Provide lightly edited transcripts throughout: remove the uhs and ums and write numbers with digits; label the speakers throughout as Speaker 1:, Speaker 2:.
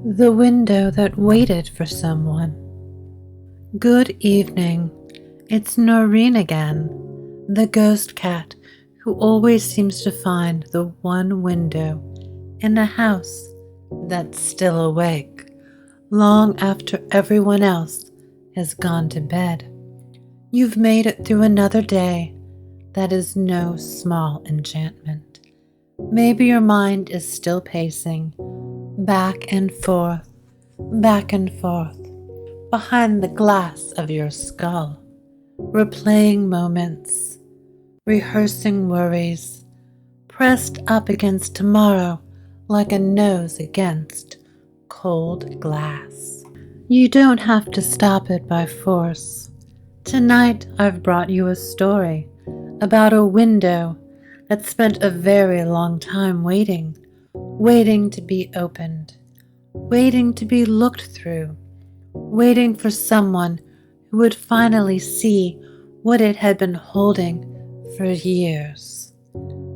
Speaker 1: The window that waited for someone. Good evening. It's Noiraine again, the ghost cat who always seems to find the one window in a house that's still awake long after everyone else has gone to bed. You've made it through another day. That is no small enchantment. Maybe your mind is still pacing back and forth, behind the glass of your skull, replaying moments, rehearsing worries, pressed up against tomorrow like a nose against cold glass. You don't have to stop it by force. Tonight I've brought you a story about a window that spent a very long time waiting to be opened, waiting to be looked through, waiting for someone who would finally see what it had been holding for years.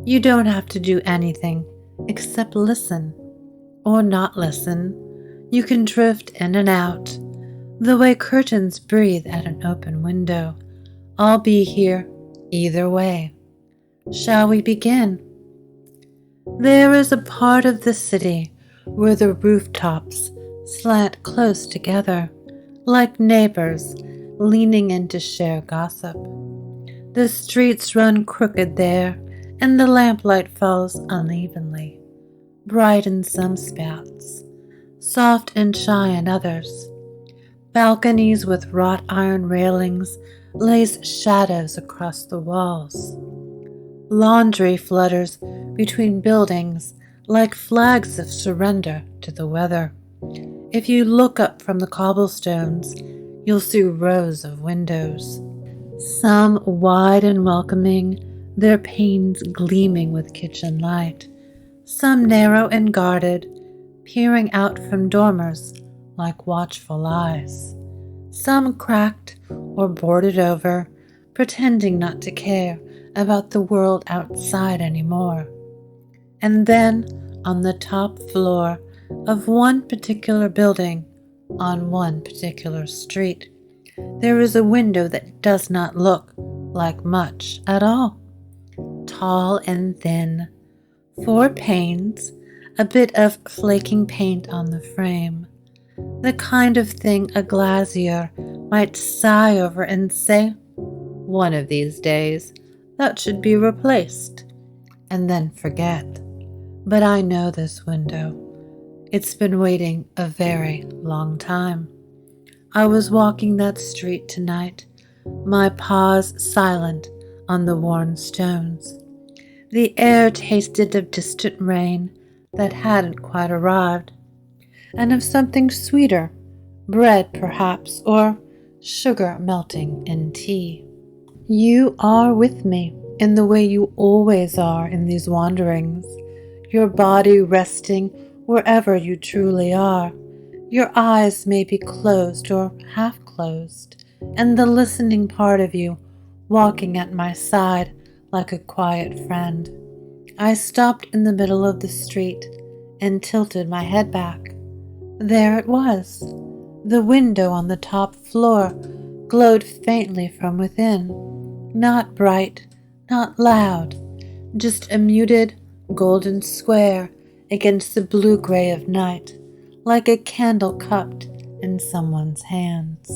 Speaker 1: You don't have to do anything except listen or not listen. You can drift in and out, the way curtains breathe at an open window. I'll be here either way. Shall we begin? There is a part of the city where the rooftops slant close together, like neighbors leaning in to share gossip. The streets run crooked there, and the lamplight falls unevenly, bright in some spots, soft and shy in others. Balconies with wrought iron railings lays shadows across the walls. Laundry flutters between buildings like flags of surrender to the weather. If you look up from the cobblestones, you'll see rows of windows, some wide and welcoming, their panes gleaming with kitchen light, some narrow and guarded, peering out from dormers like watchful eyes, some cracked or boarded over, pretending not to care about the world outside anymore. And then, on the top floor of one particular building, on one particular street, there is a window that does not look like much at all. Tall and thin, 4 panes, a bit of flaking paint on the frame, the kind of thing a glazier might sigh over and say, "One of these days, that should be replaced," and then forget. But I know this window. It's been waiting a very long time. I was walking that street tonight, my paws silent on the worn stones. The air tasted of distant rain that hadn't quite arrived, and of something sweeter, bread perhaps, or sugar melting in tea. You are with me in the way you always are in these wanderings, your body resting wherever you truly are. Your eyes may be closed or half closed, and the listening part of you walking at my side like a quiet friend. I stopped in the middle of the street and tilted my head back. There it was. The window on the top floor glowed faintly from within. Not bright, not loud, just a muted golden square against the blue-gray of night, like a candle cupped in someone's hands.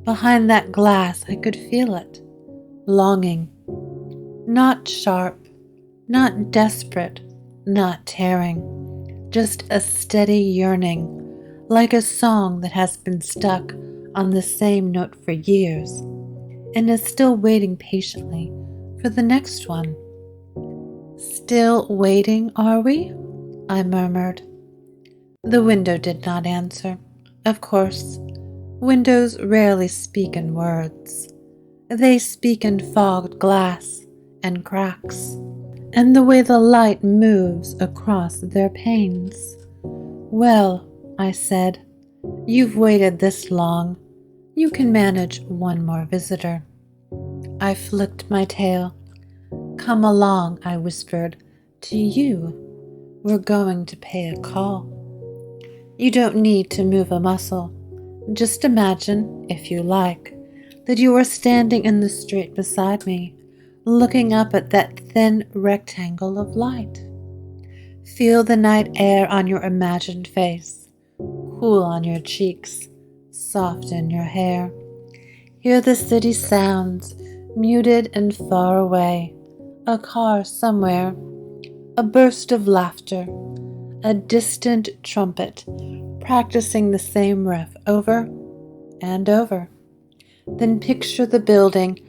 Speaker 1: Behind that glass I could feel it, longing, not sharp, not desperate, not tearing, just a steady yearning, like a song that has been stuck on the same note for years and is still waiting patiently for the next one. "Still waiting, are we?" I murmured. The window did not answer. Of course, windows rarely speak in words. They speak in fogged glass and cracks, and the way the light moves across their panes. "Well," I said, "you've waited this long. You can manage one more visitor." I flicked my tail. "Come along," I whispered, "to you. We're going to pay a call." You don't need to move a muscle. Just imagine, if you like, that you are standing in the street beside me, looking up at that thin rectangle of light. Feel the night air on your imagined face, cool on your cheeks, soft in your hair. Hear the city sounds, muted and far away, a car somewhere, a burst of laughter, a distant trumpet practicing the same riff over and over. Then picture the building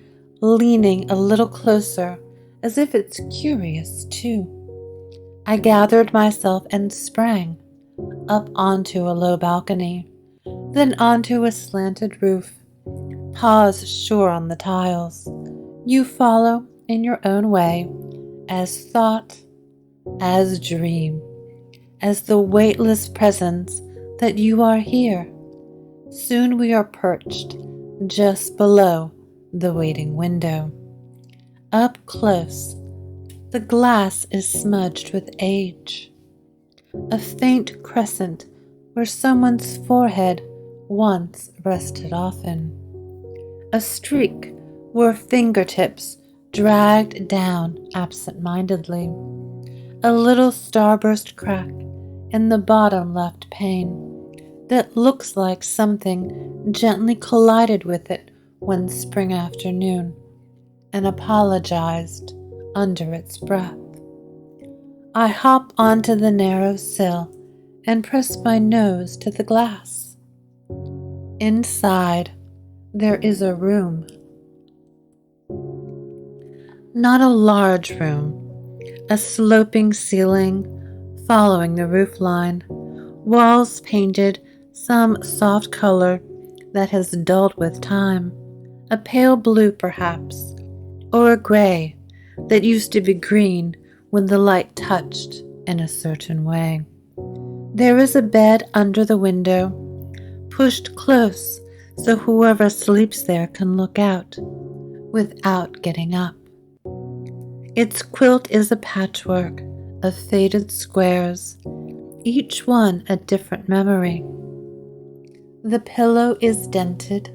Speaker 1: leaning a little closer, as if it's curious too. I gathered myself and sprang up onto a low balcony, then onto a slanted roof, paws sure on the tiles. You follow in your own way, as thought, as dream, as the weightless presence that you are here. Soon we are perched just below the waiting window. Up close, the glass is smudged with age, a faint crescent where someone's forehead once rested often, a streak where fingertips dragged down absent-mindedly, a little starburst crack in the bottom left pane that looks like something gently collided with it one spring afternoon and apologized under its breath. I hop onto the narrow sill and press my nose to the glass. Inside, there is a room. Not a large room, a sloping ceiling following the roofline, walls painted some soft color that has dulled with time, a pale blue perhaps, or a gray that used to be green when the light touched in a certain way. There is a bed under the window, pushed close so whoever sleeps there can look out without getting up. Its quilt is a patchwork of faded squares, each one a different memory. The pillow is dented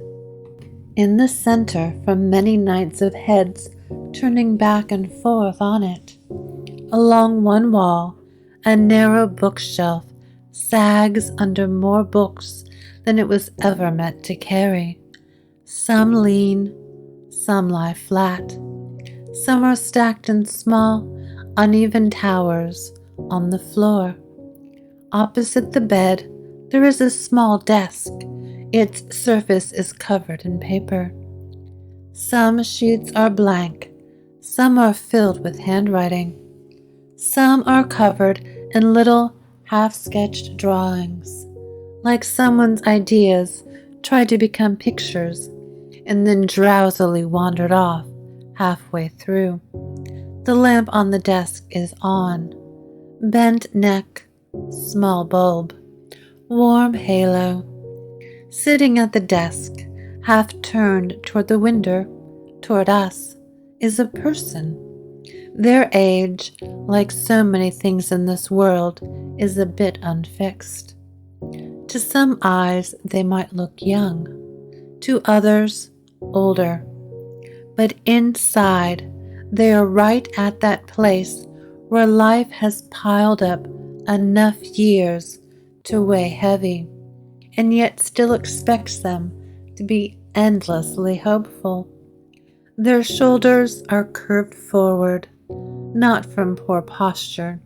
Speaker 1: in the center from many nights of heads turning back and forth on it. Along one wall, a narrow bookshelf sags under more books than it was ever meant to carry. Some lean, some lie flat. Some are stacked in small, uneven towers on the floor. Opposite the bed, there is a small desk. Its surface is covered in paper. Some sheets are blank. Some are filled with handwriting. Some are covered in little half-sketched drawings, like someone's ideas tried to become pictures and then drowsily wandered off halfway through. The lamp on the desk is on. Bent neck, small bulb, warm halo. Sitting at the desk, half turned toward the window, toward us, is a person. Their age, like so many things in this world, is a bit unfixed. To some eyes, they might look young. To others, older. But inside, they are right at that place where life has piled up enough years to weigh heavy, and yet still expects them to be endlessly hopeful. Their shoulders are curved forward, not from poor posture,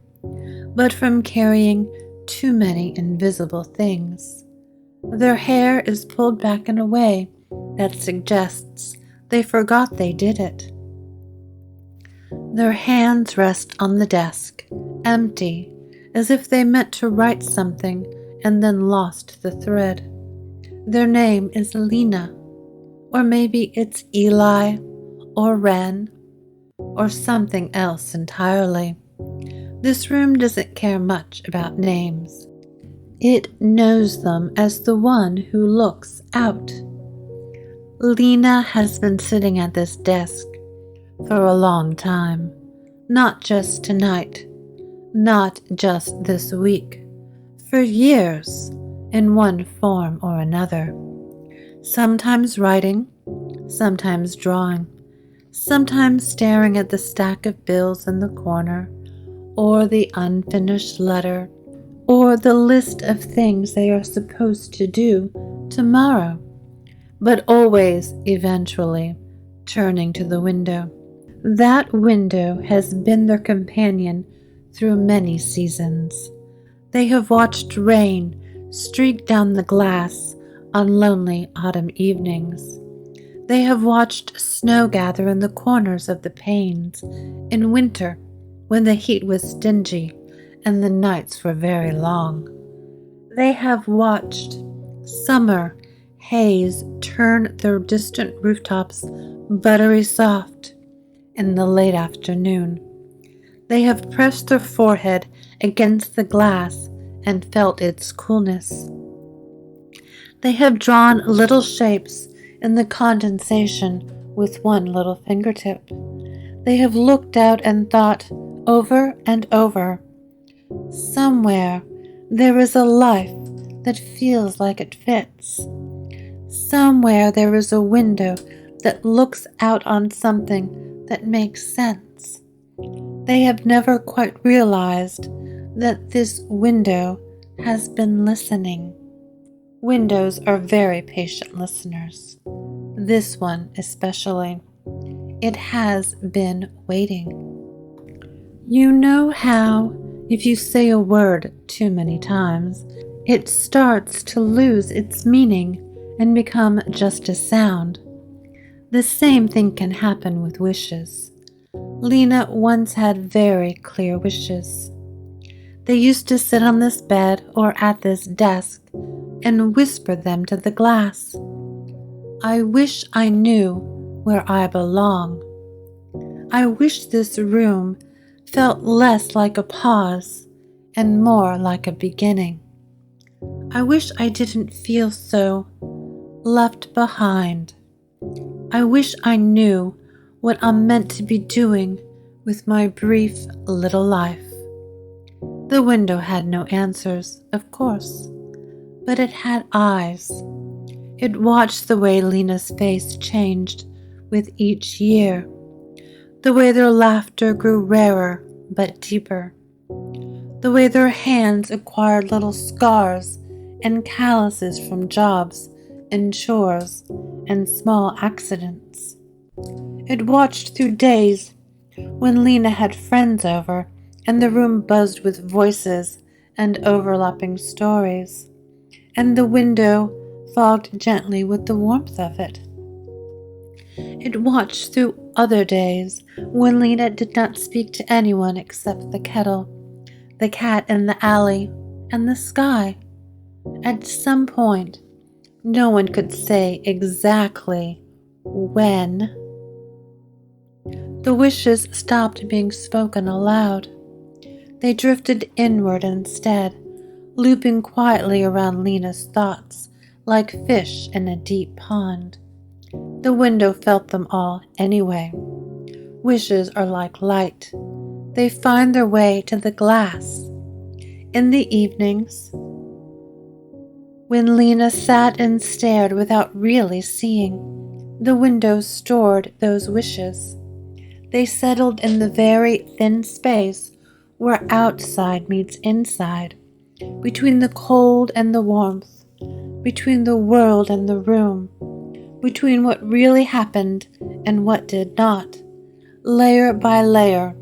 Speaker 1: but from carrying too many invisible things. Their hair is pulled back in a way that suggests they forgot they did it. Their hands rest on the desk, empty, as if they meant to write something and then lost the thread. Their name is Lena, or maybe it's Eli, or Ren, or something else entirely. This room doesn't care much about names. It knows them as the one who looks out. Lena has been sitting at this desk for a long time, not just tonight, not just this week, for years, in one form or another. Sometimes writing, sometimes drawing, sometimes staring at the stack of bills in the corner, or the unfinished letter, or the list of things they are supposed to do tomorrow, but always, eventually, turning to the window. That window has been their companion through many seasons. They have watched rain streak down the glass on lonely autumn evenings. They have watched snow gather in the corners of the panes in winter when the heat was stingy and the nights were very long. They have watched summer haze turn their distant rooftops buttery soft in the late afternoon. They have pressed their forehead against the glass and felt its coolness. They have drawn little shapes in the condensation with one little fingertip. They have looked out and thought over and over, somewhere there is a life that feels like it fits. Somewhere there is a window that looks out on something that makes sense. They have never quite realized that this window has been listening. Windows are very patient listeners. This one especially. It has been waiting. You know how, if you say a word too many times, it starts to lose its meaning and become just a sound. The same thing can happen with wishes. Lena once had very clear wishes. They used to sit on this bed or at this desk and whisper them to the glass. I wish I knew where I belong. I wish this room felt less like a pause and more like a beginning. I wish I didn't feel so left behind. I wish I knew what I'm meant to be doing with my brief little life. The window had no answers, of course, but it had eyes. It watched the way Lena's face changed with each year, the way their laughter grew rarer but deeper, the way their hands acquired little scars and calluses from jobs and chores and small accidents. It watched through days when Lena had friends over and the room buzzed with voices and overlapping stories, and the window fogged gently with the warmth of it. It watched through other days when Lena did not speak to anyone except the kettle, the cat in the alley, and the sky. At some point, no one could say exactly when. The wishes stopped being spoken aloud. They drifted inward instead, looping quietly around Lena's thoughts like fish in a deep pond. The window felt them all anyway. Wishes are like light. They find their way to the glass. In the evenings, when Lena sat and stared without really seeing, the window stored those wishes. They settled in the very thin space where outside meets inside, between the cold and the warmth, between the world and the room, between what really happened and what did not, layer by layer,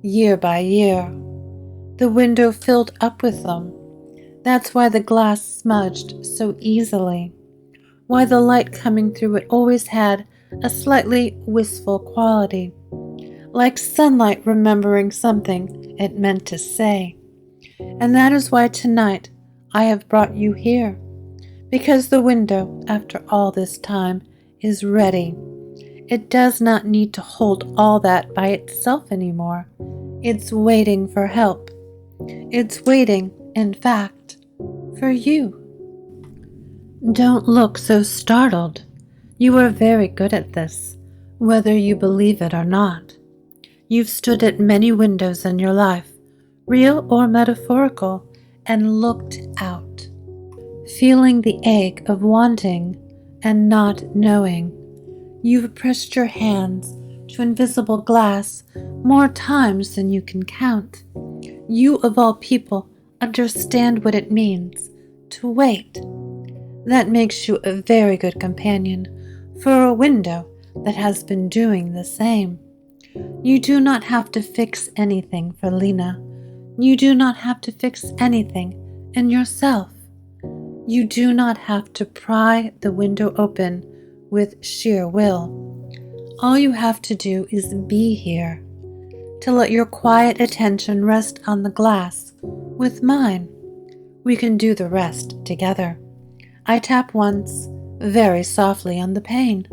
Speaker 1: year by year. The window filled up with them. That's why the glass smudged so easily, why the light coming through it always had a slightly wistful quality, like sunlight remembering something it meant to say. And that is why tonight I have brought you here, because the window, after all this time, is ready. It does not need to hold all that by itself anymore. It's waiting for help. It's waiting, in fact, for you. Don't look so startled. You are very good at this, whether you believe it or not. You've stood at many windows in your life, real or metaphorical, and looked out. feeling the ache of wanting and not knowing. You've pressed your hands to invisible glass more times than you can count. You, of all people, understand what it means to wait. That makes you a very good companion for a window that has been doing the same. You do not have to fix anything for Lena. You do not have to fix anything in yourself. You do not have to pry the window open with sheer will. All you have to do is be here, to let your quiet attention rest on the glass with mine. We can do the rest together. I tap once, very softly on the pane.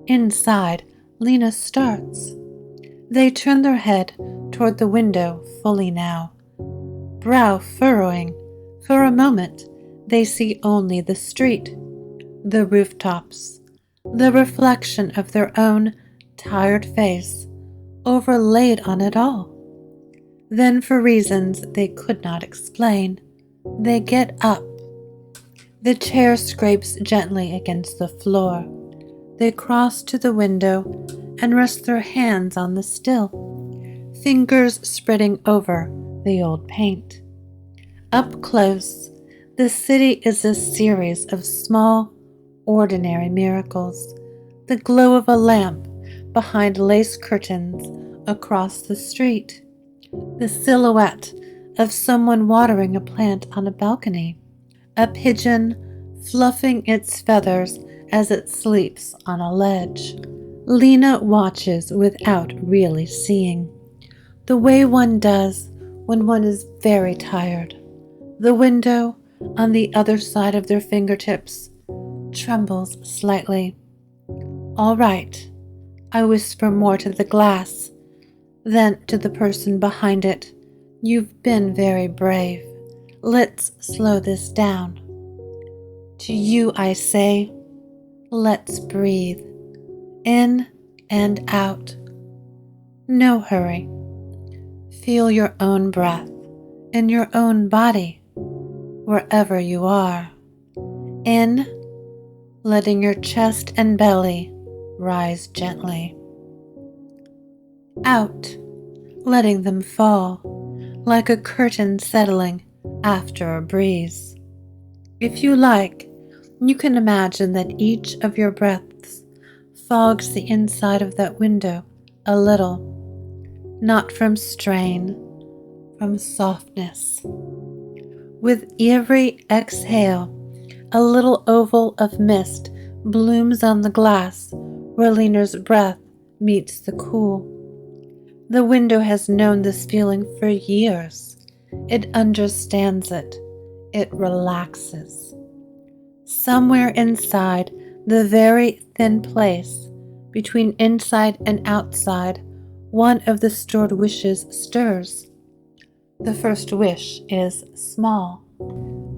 Speaker 1: Inside, Lena starts. They turn their head toward the window fully now, brow furrowing. For a moment, they see only the street, the rooftops, the reflection of their own tired face overlaid on it all. Then, for reasons they could not explain, they get up. The chair scrapes gently against the floor. They cross to the window and rest their hands on the sill, fingers spreading over the old paint. Up close, the city is a series of small, ordinary miracles. The glow of a lamp behind lace curtains across the street. The silhouette of someone watering a plant on a balcony. A pigeon fluffing its feathers as it sleeps on a ledge. Lena watches without really seeing, the way one does when one is very tired. The window on the other side of their fingertips trembles slightly. All right, I whisper more to the glass, then to the person behind it. You've been very brave. Let's slow this down. To you I say, let's breathe. In and out. No hurry. Feel your own breath in your own body, wherever you are. In, letting your chest and belly rise gently. Out, letting them fall, like a curtain settling after a breeze. If you like, you can imagine that each of your breaths fogs the inside of that window a little, not from strain, from softness. With every exhale, a little oval of mist blooms on the glass where Lena's breath meets the cool. The window has known this feeling for years. It understands it. It relaxes. Somewhere inside the very thin place between inside and outside, one of the stored wishes stirs. The first wish is small.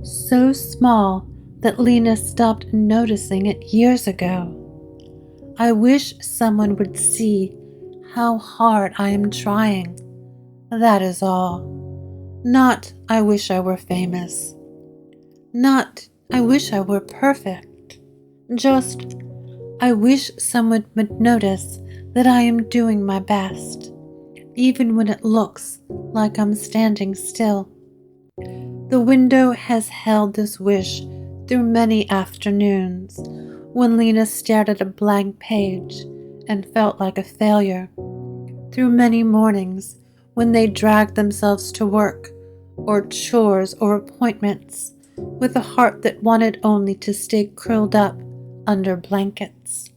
Speaker 1: So small that Lena stopped noticing it years ago. I wish someone would see how hard I am trying. That is all. Not, I wish I were famous. Not, I wish I were perfect. Just, I wish someone would notice that I am doing my best, even when it looks like I'm standing still. The window has held this wish through many afternoons when Lena stared at a blank page and felt like a failure, through many mornings when they dragged themselves to work or chores or appointments with a heart that wanted only to stay curled up under blankets.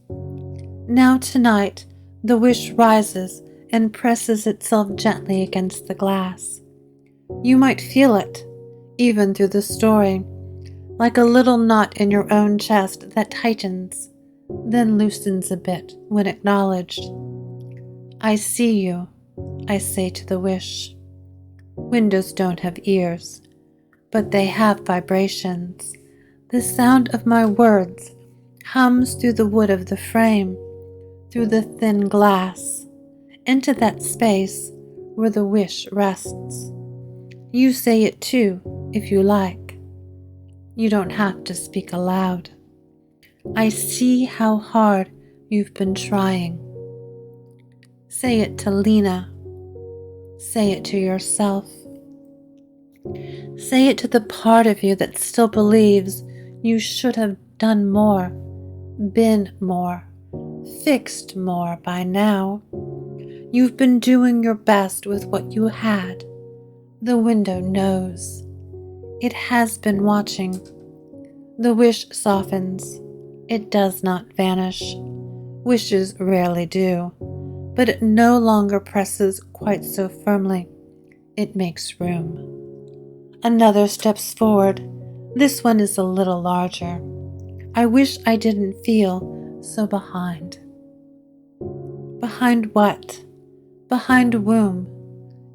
Speaker 1: Now tonight, the wish rises and presses itself gently against the glass. You might feel it, even through the story, like a little knot in your own chest that tightens, then loosens a bit when acknowledged. I see you, I say to the wish. Windows don't have ears, but they have vibrations. The sound of my words hums through the wood of the frame, through the thin glass, into that space where the wish rests. You say it too, if you like. You don't have to speak aloud. I see how hard you've been trying. Say it to Lena. Say it to yourself. Say it to the part of you that still believes you should have done more, been more, fixed more by now. You've been doing your best with what you had. The window knows. It has been watching. The wish softens. It does not vanish. Wishes rarely do, but it no longer presses quite so firmly. It makes room. Another steps forward. This one is a little larger. I wish I didn't feel so behind. Behind what? Behind whom?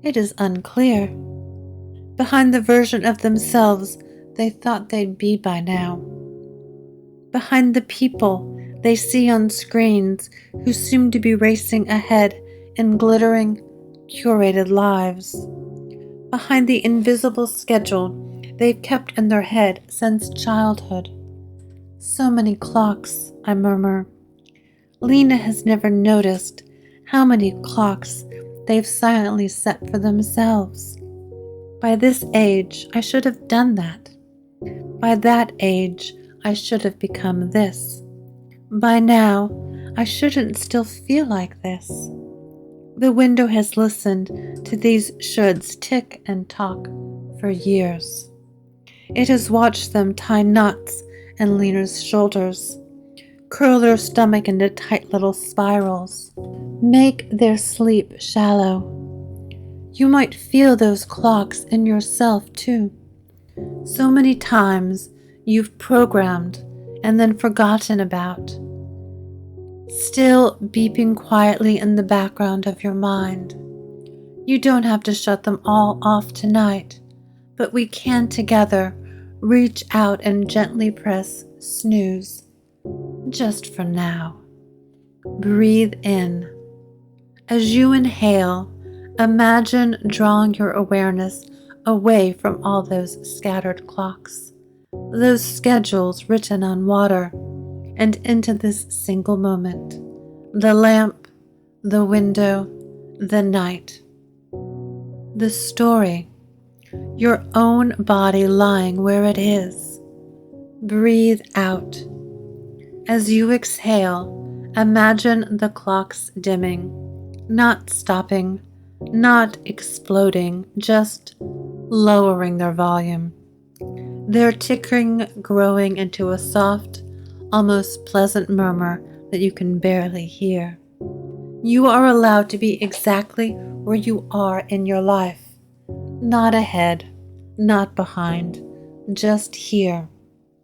Speaker 1: It is unclear. Behind the version of themselves they thought they'd be by now. Behind the people they see on screens who seem to be racing ahead in glittering, curated lives. Behind the invisible schedule they've kept in their head since childhood. So many clocks, I murmur. Lena has never noticed how many clocks they've silently set for themselves. By this age, I should have done that. By that age, I should have become this. By now, I shouldn't still feel like this. The window has listened to these shoulds tick and talk for years. It has watched them tie knots in Lena's shoulders, curl their stomach into tight little spirals, make their sleep shallow. You might feel those clocks in yourself too. So many times you've programmed and then forgotten about, still beeping quietly in the background of your mind. You don't have to shut them all off tonight, but we can together reach out and gently press snooze, just for now. Breathe in. As you inhale, imagine drawing your awareness away from all those scattered clocks, those schedules written on water, and into this single moment, the lamp, the window, the night. The story, your own body lying where it is. Breathe out. As you exhale, imagine the clocks dimming, not stopping, not exploding, just lowering their volume. Their tickering growing into a soft, almost pleasant murmur that you can barely hear. You are allowed to be exactly where you are in your life. Not ahead, not behind, just here.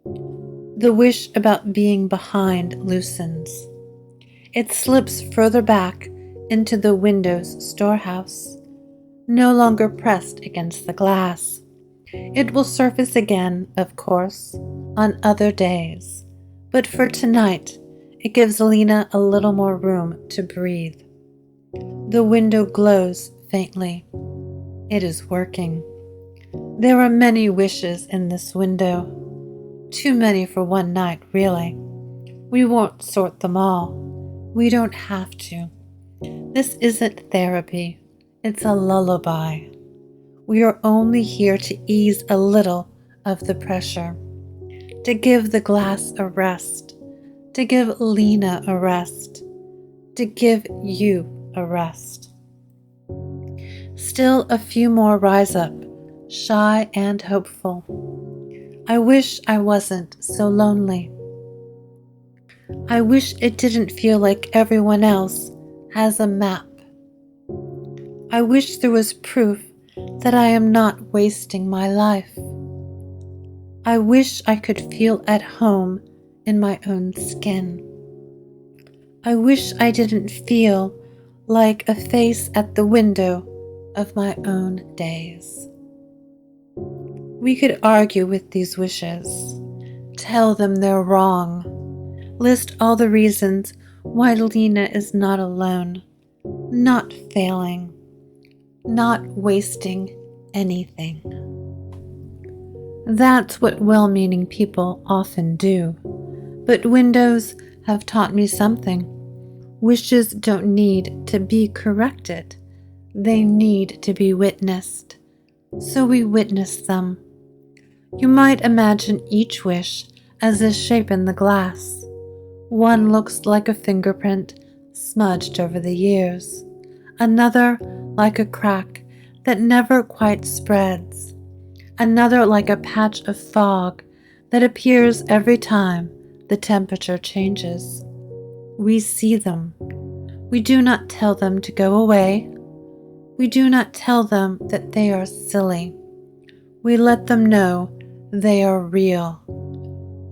Speaker 1: The wish about being behind loosens. It slips further back into the window's storehouse, no longer pressed against the glass. It will surface again, of course, on other days, but for tonight, it gives Lena a little more room to breathe. The window glows faintly. It is working. There are many wishes in this window. Too many for one night, really. We won't sort them all. We don't have to. This isn't therapy. It's a lullaby. We are only here to ease a little of the pressure, to give the glass a rest, to give Lena a rest, to give you a rest. Still a few more rise up, shy and hopeful. I wish I wasn't so lonely. I wish it didn't feel like everyone else has a map. I wish there was proof that I am not wasting my life. I wish I could feel at home in my own skin. I wish I didn't feel like a face at the window of my own days. We could argue with these wishes, tell them they're wrong, list all the reasons why Lena is not alone, not failing, not wasting anything. That's what well-meaning people often do. But windows have taught me something. Wishes don't need to be corrected. They need to be witnessed. So we witness them. You might imagine each wish as a shape in the glass. One looks like a fingerprint smudged over the years. Another like a crack that never quite spreads. Another like a patch of fog that appears every time the temperature changes. We see them. We do not tell them to go away. We do not tell them that they are silly. We let them know they are real.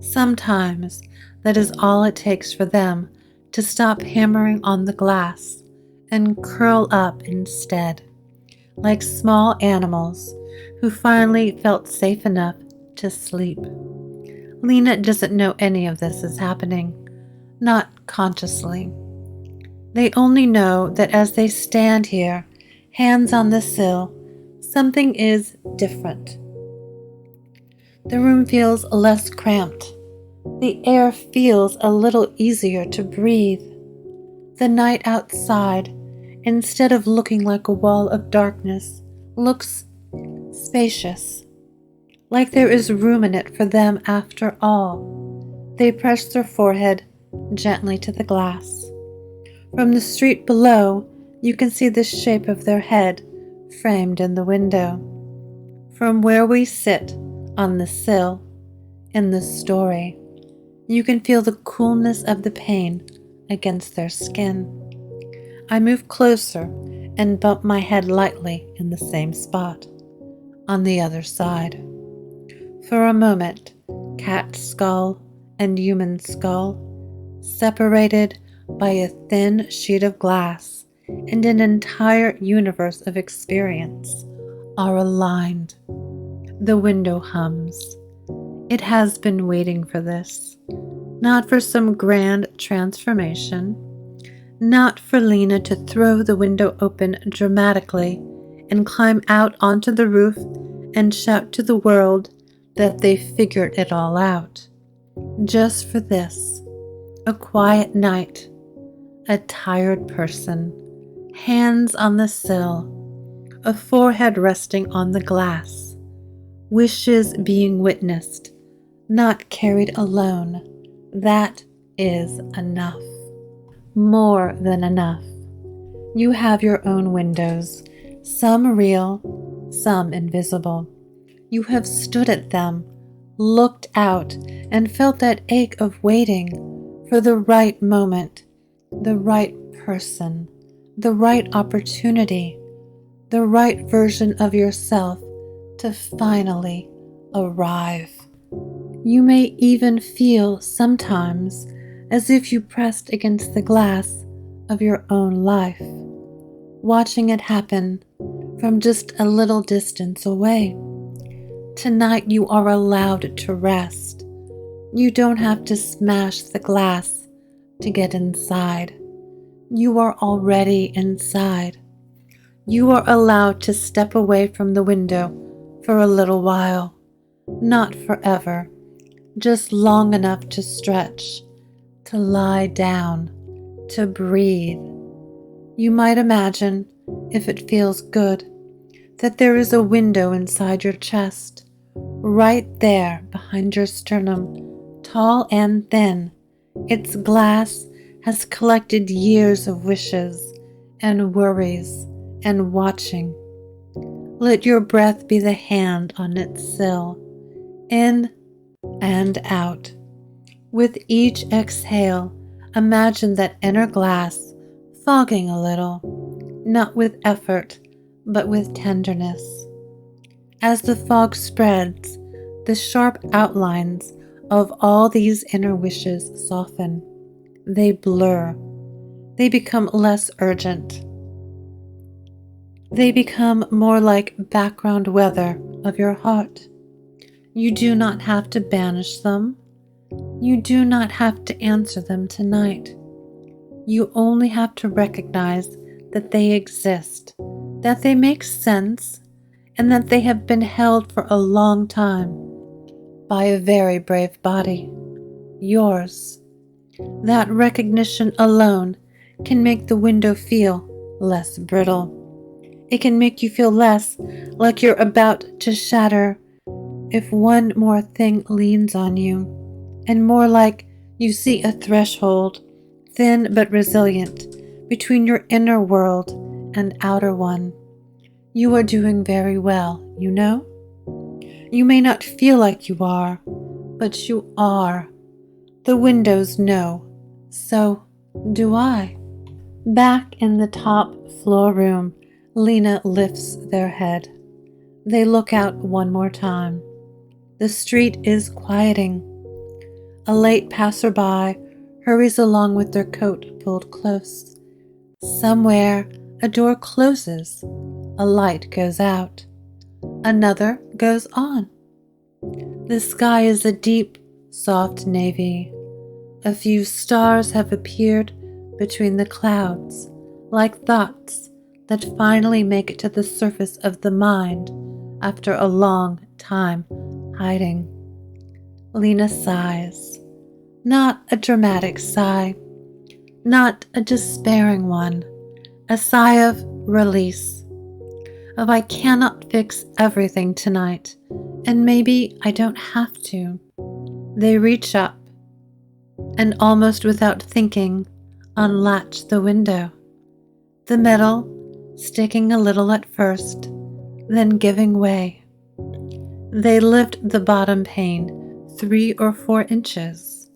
Speaker 1: Sometimes that is all it takes for them to stop hammering on the glass and curl up instead, like small animals who finally felt safe enough to sleep. Lena doesn't know any of this is happening, not consciously. They only know that as they stand here, hands on the sill, something is different. The room feels less cramped. The air feels a little easier to breathe. The night outside, instead of looking like a wall of darkness, looks spacious, like there is room in it for them after all. They press their forehead gently to the glass. From the street below, you can see the shape of their head framed in the window. From where we sit on the sill in the story, you can feel the coolness of the pain against their skin. I move closer and bump my head lightly in the same spot, on the other side. For a moment, cat skull and human skull, separated by a thin sheet of glass and an entire universe of experience, are aligned. The window hums. It has been waiting for this, not for some grand transformation, not for Lena to throw the window open dramatically and climb out onto the roof and shout to the world that they figured it all out. Just for this, a quiet night, a tired person, hands on the sill, a forehead resting on the glass, wishes being witnessed, not carried alone. That is enough. More than enough. You have your own windows, some real, some invisible. You have stood at them, looked out, and felt that ache of waiting for the right moment, the right person, the right opportunity, the right version of yourself to finally arrive. You may even feel sometimes as if you pressed against the glass of your own life, watching it happen from just a little distance away. Tonight you are allowed to rest. You don't have to smash the glass to get inside. You are already inside. You are allowed to step away from the window for a little while, not forever, just long enough to stretch, to lie down, to breathe. You might imagine, if it feels good, that there is a window inside your chest, right there behind your sternum, tall and thin. Its glass has collected years of wishes and worries and watching. Let your breath be the hand on its sill, in and out. With each exhale, imagine that inner glass fogging a little, not with effort, but with tenderness. As the fog spreads, the sharp outlines of all these inner wishes soften. They blur. They become less urgent. They become more like background weather of your heart. You do not have to banish them. You do not have to answer them tonight. You only have to recognize that they exist, that they make sense, and that they have been held for a long time. by a very brave body, yours. That recognition alone can make the window feel less brittle. It can make you feel less like you're about to shatter if one more thing leans on you, and more like you see a threshold, thin but resilient, between your inner world and outer one. You are doing very well, you know? You may not feel like you are, but you are. The windows know. So do I. Back in the top floor room, Lena lifts their head. They look out one more time. The street is quieting. A late passerby hurries along with their coat pulled close. Somewhere, a door closes. A light goes out. Another goes on. The sky is a deep, soft navy. A few stars have appeared between the clouds, like thoughts that finally make it to the surface of the mind after a long time hiding. Lena sighs. Not a dramatic sigh, not a despairing one, a sigh of release, of I cannot fix everything tonight, and maybe I don't have to. They reach up and almost without thinking, unlatch the window. The metal sticking a little at first, then giving way. They lift the bottom pane 3 or 4 inches.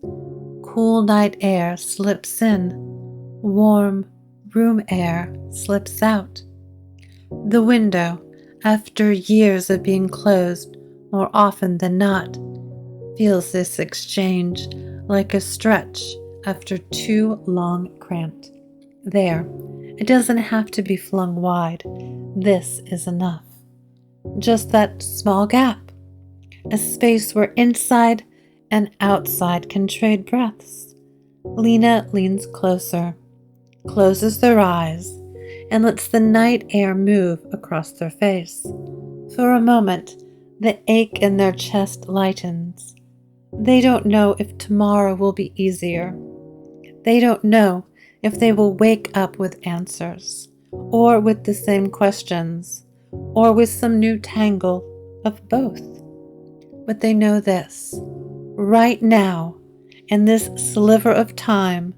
Speaker 1: Cool night air slips in. Warm room air slips out. The window, after years of being closed more often than not, feels this exchange like a stretch after too long cramped. There, it doesn't have to be flung wide. This is enough. Just that small gap, a space where inside and outside can trade breaths. Lena leans closer, closes their eyes, and lets the night air move across their face. For a moment, the ache in their chest lightens. They don't know if tomorrow will be easier. They don't know if they will wake up with answers, or with the same questions, or with some new tangle of both. But they know this. Right now, in this sliver of time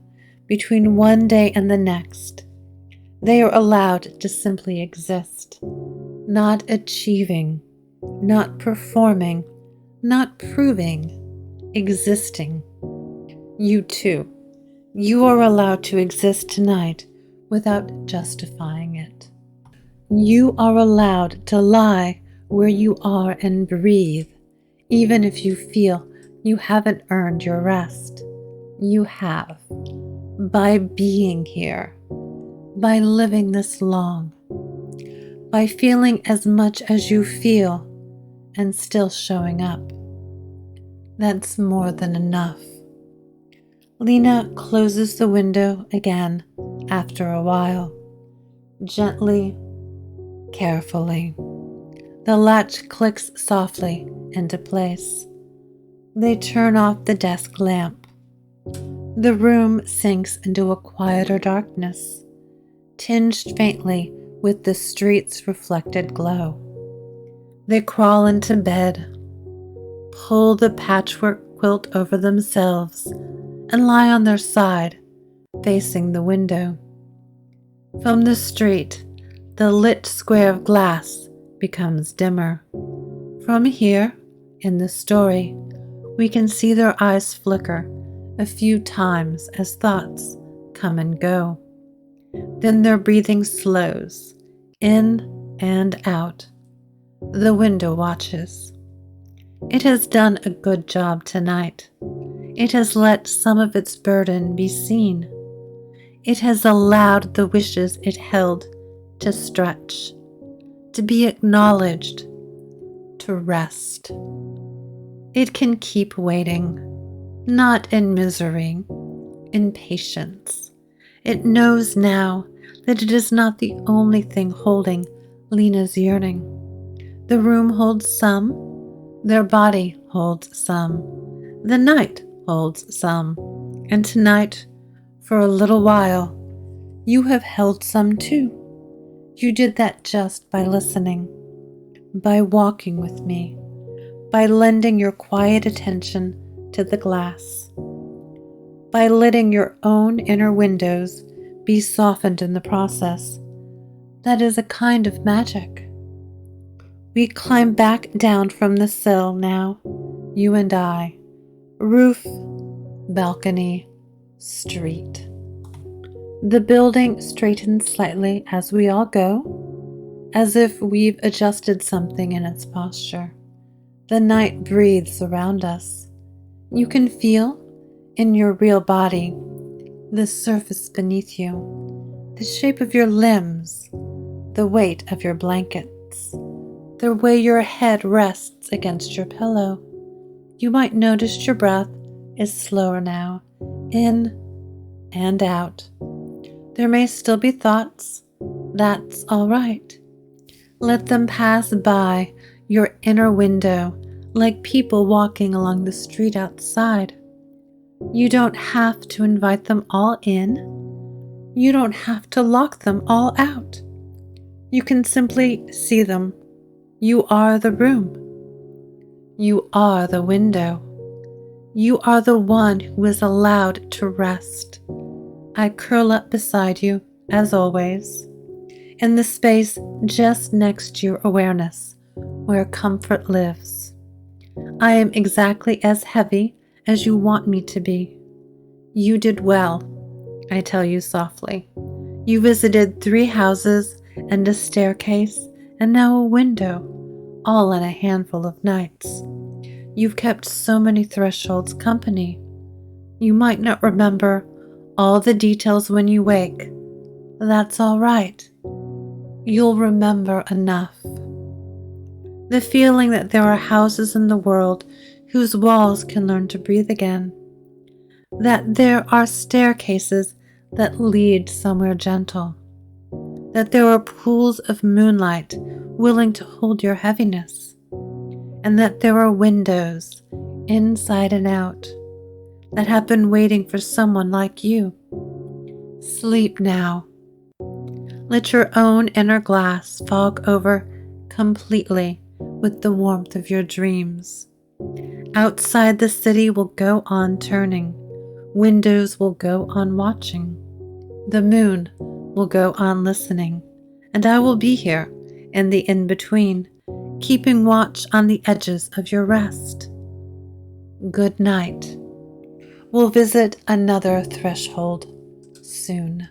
Speaker 1: between one day and the next, they are allowed to simply exist, not achieving, not performing, not proving, existing. You too. You are allowed to exist tonight without justifying it. You are allowed to lie where you are and breathe, even if you feel you haven't earned your rest. You have, by being here, by living this long, by feeling as much as you feel and still showing up. That's more than enough. Lena closes the window again after a while, gently, carefully. The latch clicks softly into place. They turn off the desk lamp. The room sinks into a quieter darkness, tinged faintly with the street's reflected glow. They crawl into bed, pull the patchwork quilt over themselves, and lie on their side, facing the window. From the street, the lit square of glass becomes dimmer. From here, in the story, we can see their eyes flicker a few times as thoughts come and go. Then their breathing slows, in and out. The window watches. It has done a good job tonight. It has let some of its burden be seen. It has allowed the wishes it held to stretch, to be acknowledged, to rest. It can keep waiting, not in misery, in patience. It knows now that it is not the only thing holding Lena's yearning. The room holds some, their body holds some. The night holds some. And tonight, for a little while, you have held some too. You did that just by listening, by walking with me, by lending your quiet attention to the glass, by letting your own inner windows be softened in the process. That is a kind of magic. We climb back down from the sill now, you and I, roof, balcony, street. The building straightens slightly as we all go, as if we've adjusted something in its posture. The night breathes around us. You can feel, in your real body, the surface beneath you, the shape of your limbs, the weight of your blankets, the way your head rests against your pillow. You might notice your breath is slower now, in and out. There may still be thoughts. That's all right. Let them pass by your inner window like people walking along the street outside. You don't have to invite them all in. You don't have to lock them all out. You can simply see them. You are the room. You are the window. You are the one who is allowed to rest. I curl up beside you, as always, in the space just next to your awareness, where comfort lives. I am exactly as heavy as you want me to be. You did well, I tell you softly. You visited 3 houses and a staircase and now a window, all in a handful of nights. You've kept so many thresholds company. You might not remember all the details when you wake. That's all right. You'll remember enough. The feeling that there are houses in the world whose walls can learn to breathe again. That there are staircases that lead somewhere gentle. That there are pools of moonlight willing to hold your heaviness. And that there are windows, inside and out, that have been waiting for someone like you. Sleep now. Let your own inner glass fog over completely with the warmth of your dreams. Outside, the city will go on turning. Windows will go on watching. The moon will go on listening. And I will be here in the in-between, keeping watch on the edges of your rest. Good night. We'll visit another threshold soon.